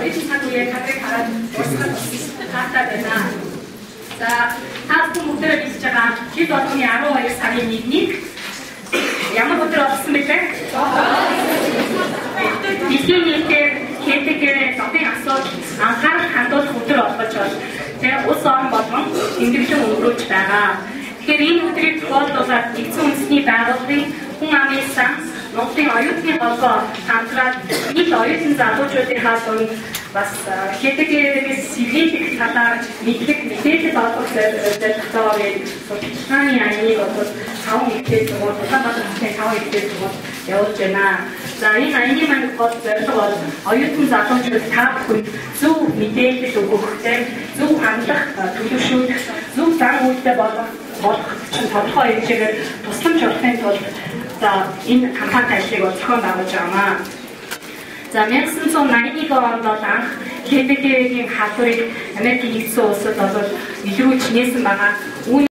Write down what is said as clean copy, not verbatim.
оюутан сангийн кадрыг хараад уусгах таатай байна. За та бүхэн өдрөө бичиж байгаа хэд болгоны 12 сарын 1-ний ямар өдөр болсон бэ? Дэлхийн нийтээр КТГ-ийн зовын асуудал анхаарал хандуулах өдөр болгож байна. Тэгээ улс орн болгон тэмдэглэн өнгөрүүлж байгаа. Тэгэхээр энэ өдрийг тохиолдуулаад нэгдсэн үндэсний байгууллагын хүн амын сан Монголын оюутны холбоо хамтраад нийт оюутан залуучуудын хаалт бас КТГ-ээс сэргийлэх талаар мэдээлэл олгох зорилготой судалгааны аяыг бол 5 ихтэй сургууль, Улаанбаатар хотын 5 ихтэй сургууль явуулж байна. За энэ аяны маань гол зорилго бол оюутан залуучууд та бүхэнд зөв мэдээлэл өгөх, зөв хандлах, төлөвшүүлэх, зөв зан үйлдэл болох тодорхой хэмжээгээр тусламж олохын тулд за энэ кампани ажлыг зохион байгуулж байгаа. За 1981 онд бол анх КТГ-ийн халдварыг Америкийн нэгдсэн улсад бол илрүүлж нээсэн байгаа.